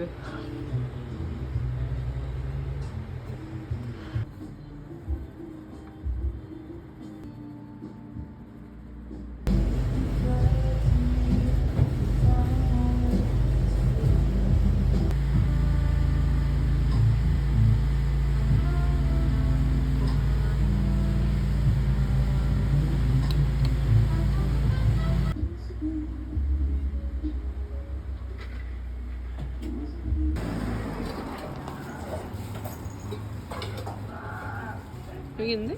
돼. 여기 있네?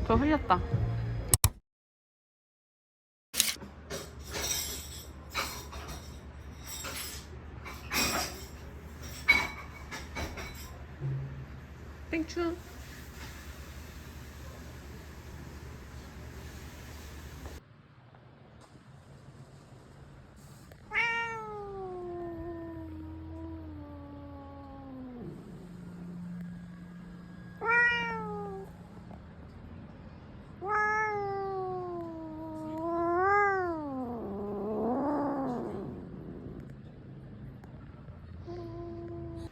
저 흘렸다. 땡큐.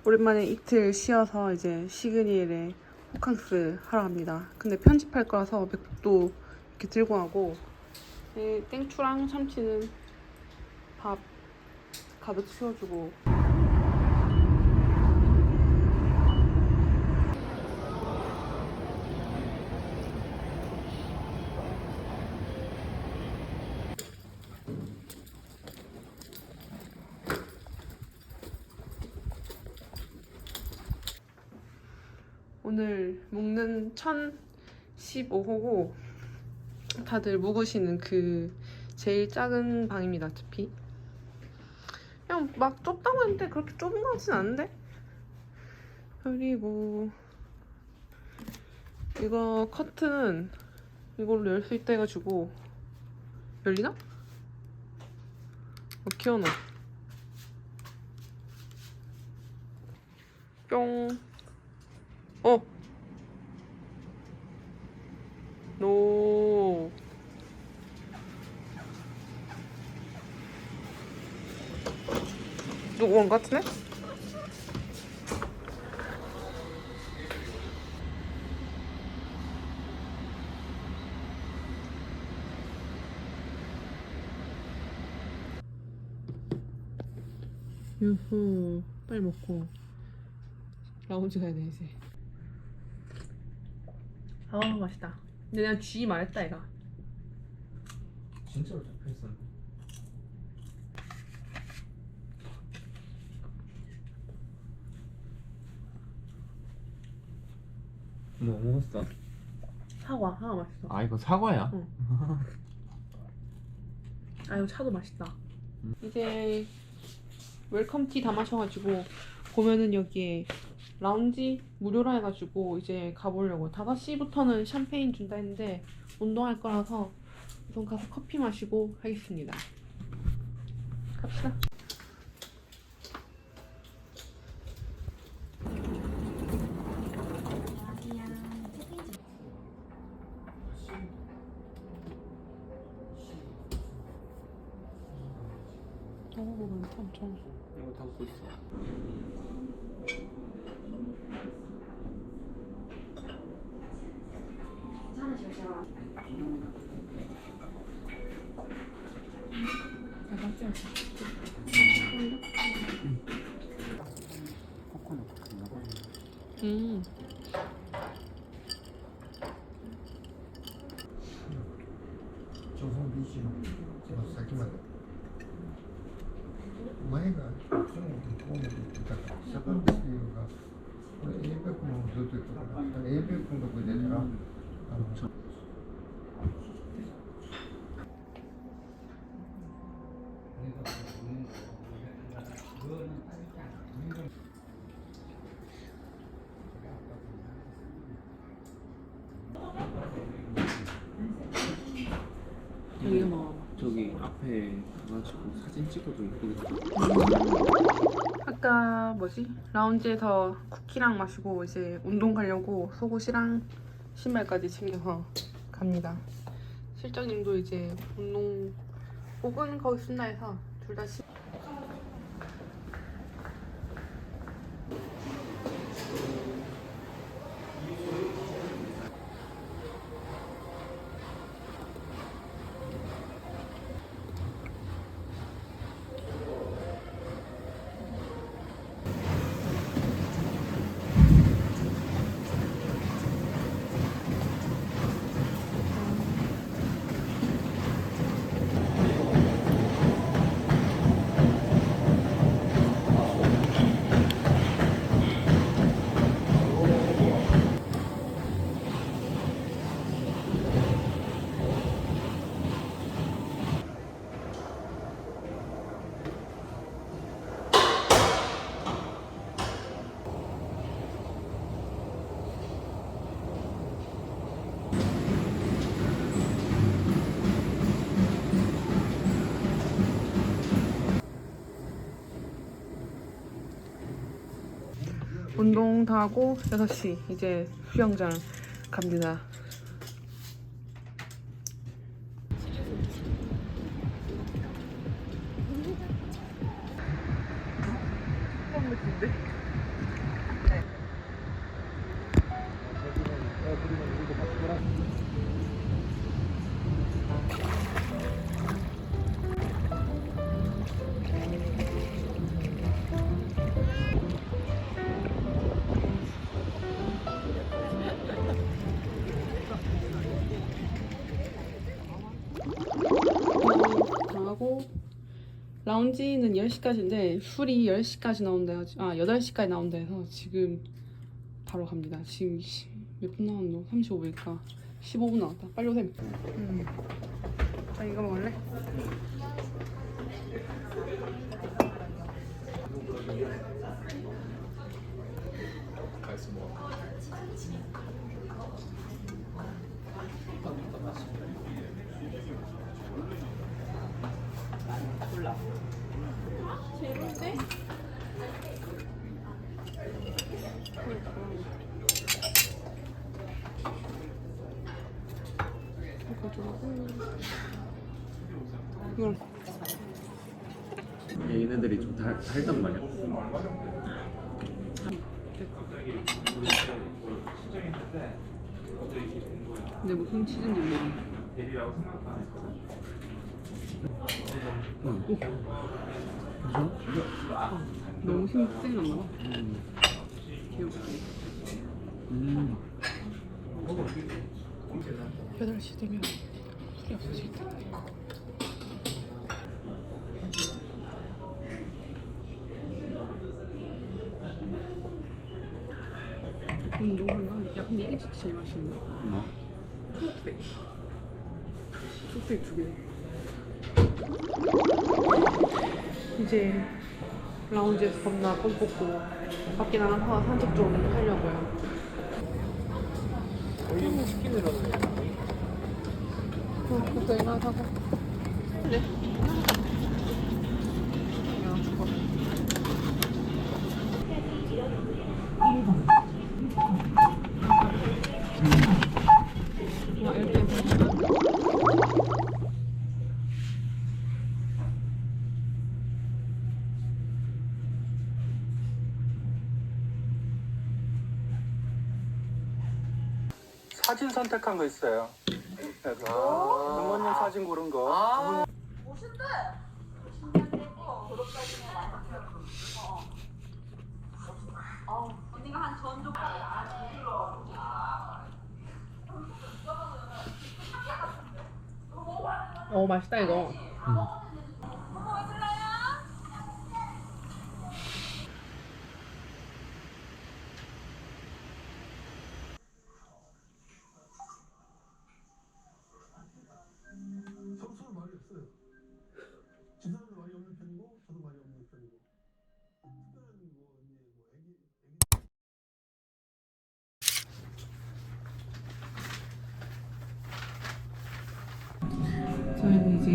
오랜만에 이틀 쉬어서 이제 시그니엘에 호캉스 하러 갑니다. 근데 편집할 거라서 맥북도 이렇게 들고 가고, 땡추랑 참치는 밥 가득 채워주고. 오늘 묵는 1015호고 다들 묵으시는 그 제일 작은 방입니다. 특히 그냥 막 좁다고 했는데 그렇게 좁은 것 같진 않은데. 그리고 이거 커튼은 이걸로 열 수 있다 해가지고. 열리나? 키워놔. 뿅. 노. 누구 온 것 같으네? 유후. 빨리 먹고 라운지 가야 돼 이제. 아 맛있다. 근데 내가 쥐 말했다 얘가. 진짜로 잡혀있었네. 뭐 먹었어? 사과 맛있어. 아 이거 사과야? 응. 아 이거 차도 맛있다. 이제 웰컴 티 다 마셔가지고 보면은 여기에 라운지 무료라 해가지고 이제 가보려고. 5시부터는 샴페인 준다 했는데 운동할 거라서 우선 가서 커피 마시고 하겠습니다. 갑시다. 오, 많다 엄청. 이거 담고 있어. 코코넛 같은 거. 여기가 뭐 저기 앞에 가가지고 사진 찍어도 이쁘겠다. 아까 뭐지? 라운지에서 쿠키랑 마시고 이제 운동 가려고 속옷이랑 신발까지 챙겨서 갑니다. 실장님도 이제 운동 혹은 거기 쓴다 해서 둘 다 운동 다 하고 6시 이제 수영장 갑니다. 다 하고 라운지는 10시까지인데 술이 10시까지 나온다 해서 8시까지 나온다 해서 지금 바로 갑니다. 지금 몇 분 남았노? 35분이니까 15분 남았다. 빨리 오셈. 자, 이거 먹을래? 재밌네? 이걸 얘네들이 좀 달단 말이야. 근데 무슨 치즈인지 모르겠네. 너무 생각나 봐. 귀엽지. 8시 되면 술이 없어질 텐데. 운동하면 야 근데 이게 진짜 제일 맛있는데. 뭐? 초록색. 초록색 2개. 이제 라운지에서 겁나 뻥 뽑고 밖에 나가서 산책 좀 하려고요. 올리브 치킨이라는 그것도 이만 사고. 네. 야, 죽어. 와, 이렇게. 사진 선택한 거 있어요. 부모님 사진 고른 거. 맛있다 이거. 평소에 말이 없어요. 지사는 말이 없는 편이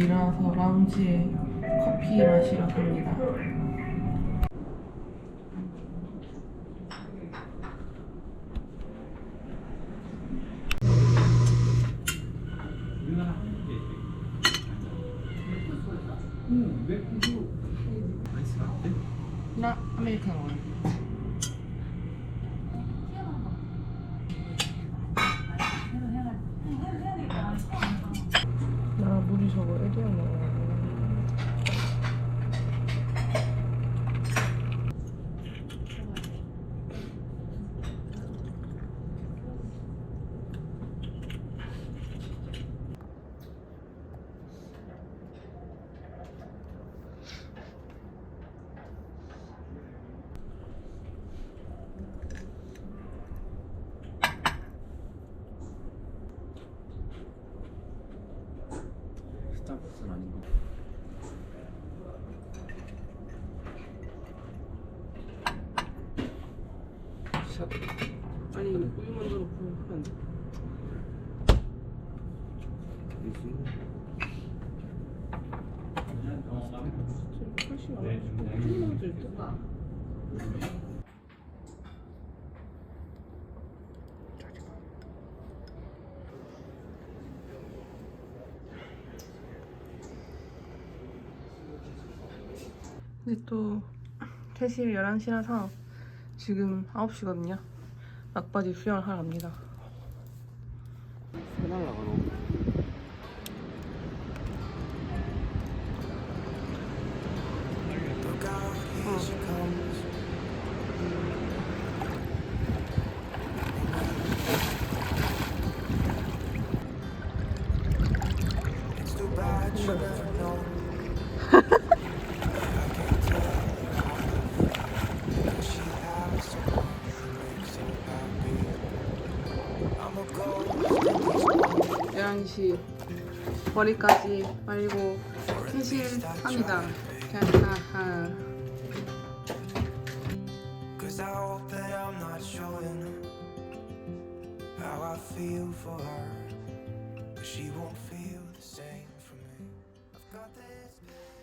일어나서 라운지에 커피 마시러 갑니다. 아이스 라떼? 나 아메리카노. 나 물이 저거 에리아나. 스타벅스는 아닌 거. 샷. 아니 우유 먼저 넣고 하면 안 돼? 무슨? 훨씬 조금만 줄 듯. 이제 또 퇴실 11시라서 지금 9시거든요. 막바지 수영을 하러 갑니다. 해달라고 너무. 시 머리까지 말리고 퇴실합니다. 하하. Cause I hope that I'm not showing how I feel for her, but she won't feel the same for me. I've got this picture.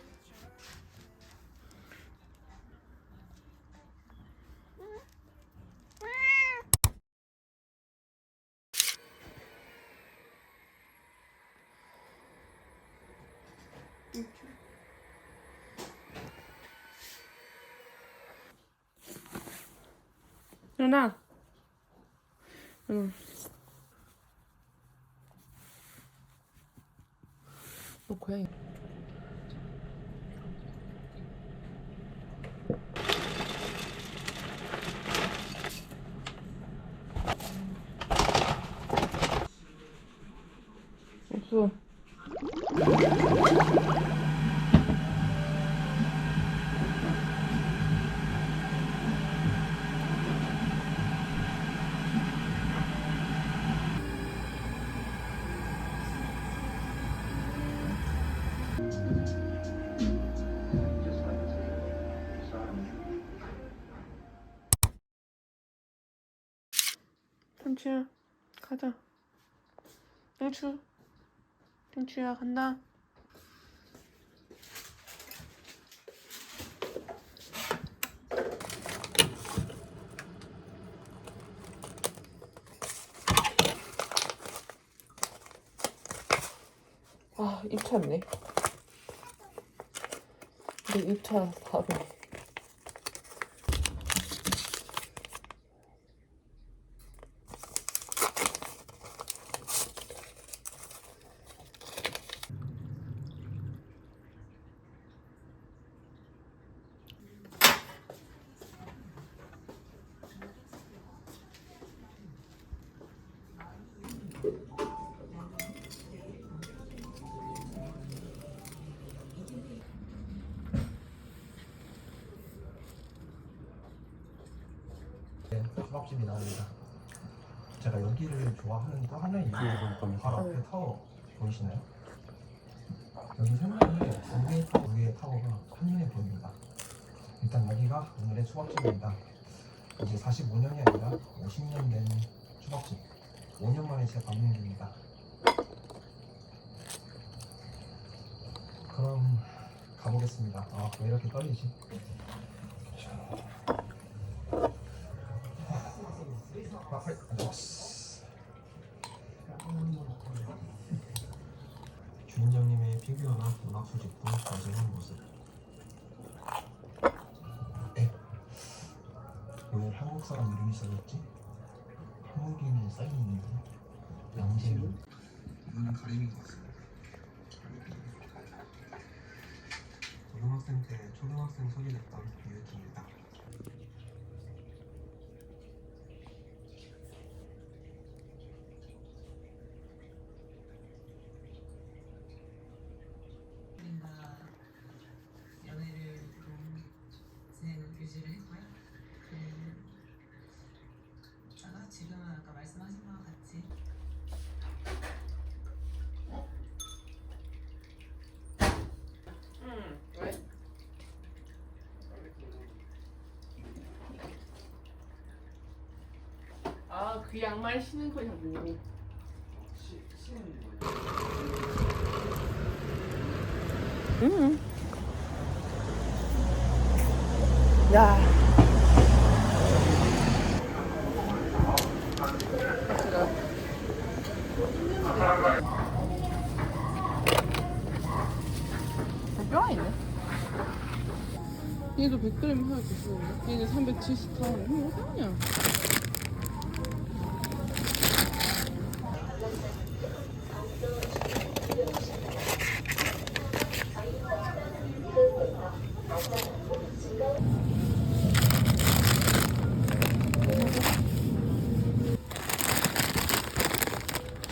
일어나. 응. 너 고양이. 없어. 템추야 가자. 템추야 간다. 아 입찼네. 내 입차 바로. 수박집이 나옵니다. 제가 여기를 좋아하는 또 하나의 이유가 바로 앞에 타워 보이시나요? 여기 생각에 2개의 타워가 한눈에 보입니다. 일단 여기가 오늘의 수박집입니다. 이제 45년이 아니라 50년 된 수박집. 5년 만에 제 방문입니다. 그럼 가보겠습니다. 아, 왜 이렇게 떨리지? 주인장님의 피규어나 문학 수집도 완성한 모습. 네. 왜 한국 사람 이름이 써졌지? 한국인의 사인이네요. 양재민. 이거는 가림인 것 같습니다. 고등학생 때 초등학생 소개됐던 유유키입니다. 연애를 좀 진행을 유지를 했고요. 그러다가 지금은 아까 말씀하신 바와 같이 왜? 아, 그 양말 신은 거냐고. 야. 뼈가 있네. 얘도 100g 사야 되는데 얘는 374원. 이거 어디냐?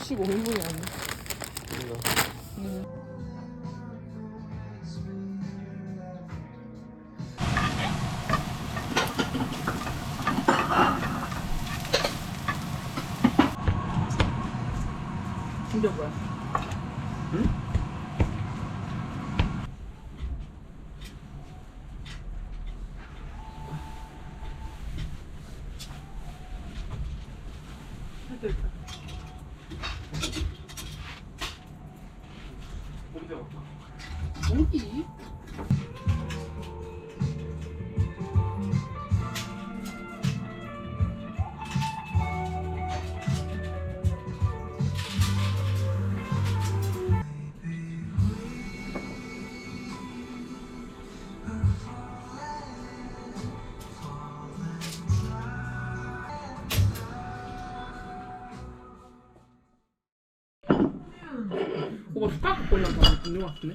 (15인분이) 아니야. 근데 뭐야? 응? 어디? 오빠 숟가락 갖고 올라가. 있는 것 같은데?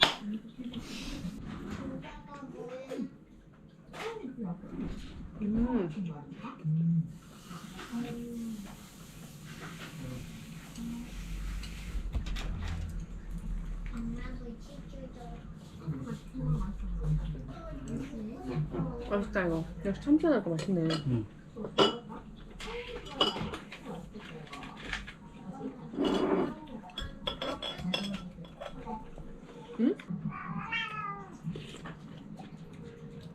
맛있다 이거. 역시 참치하니까 맛있네. 응?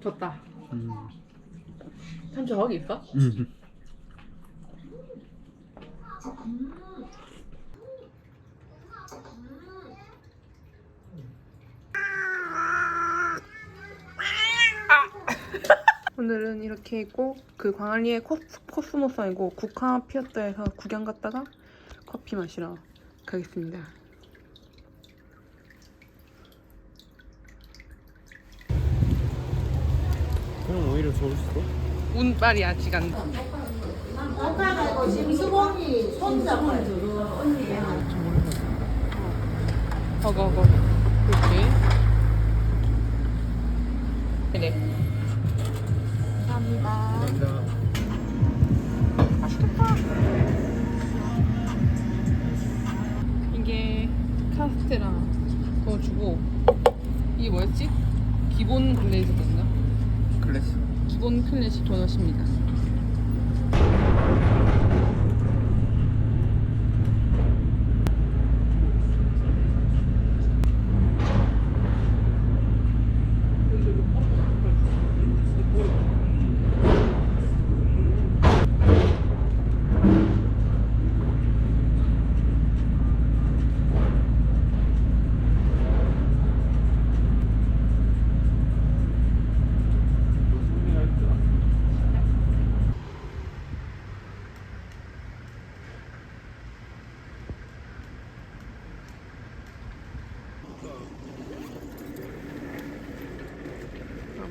졌다. 참치 거기 있어? 오늘은 이렇게 있고 그 광안리에 코스모스이고 국화 피었다해서 구경 갔다가 커피 마시러 가겠습니다. 그럼 오히려 좋을 수도? 운빨이 아직 안 나. 오빠가 이거 지금 수범이 손잡아요. 언니야. 허거허거. 그렇지. 그래. 감사합니다. 맛있겠다. 이게 카스테라 그거 주고 이게 뭐였지? 기본 글레이즈인가? 클래스. 기본 클래식 도넛입니다.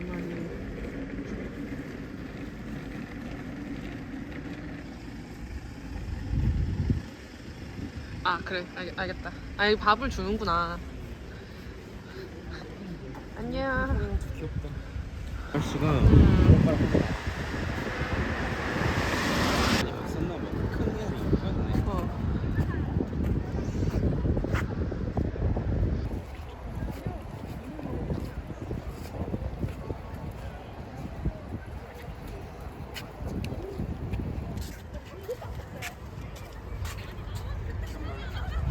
마리. 아 그래 알겠다. 아니 밥을 주는구나. 안녕. 귀엽다. 날씨가 많이 갔었나 봐. 큰 해안이 있었네. 어.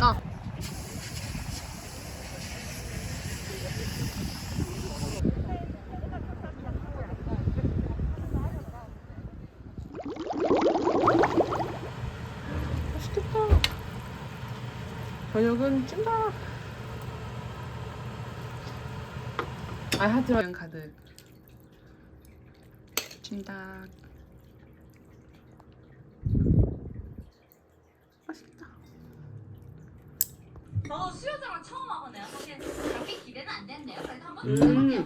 아. 맛있겠다. 저녁은 찜닭. 아 하트랑 가득. 찜닭. 맛있다. 저 수요장을 처음 와보네요. 사실 그렇게 기대는 안 됐네요. 그래도 한번 들어볼게요.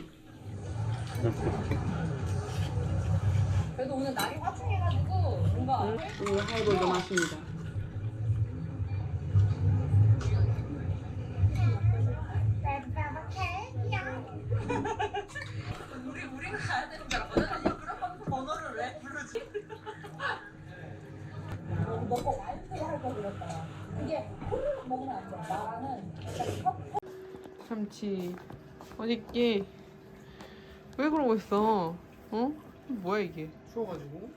그래도 오늘 날이 화창해가지고 뭔가 이 하이볼도 맛있습니다. 우리가 가야 되는 줄 알았거든. 아니 그런 번호를 왜 부르지? 너가 와이프가 할 거 그랬다. 이게 호로록 먹으면 안 돼. 나는 참치 어딨게 왜 그러고 있어? 어? 뭐야 이게? 추워가지고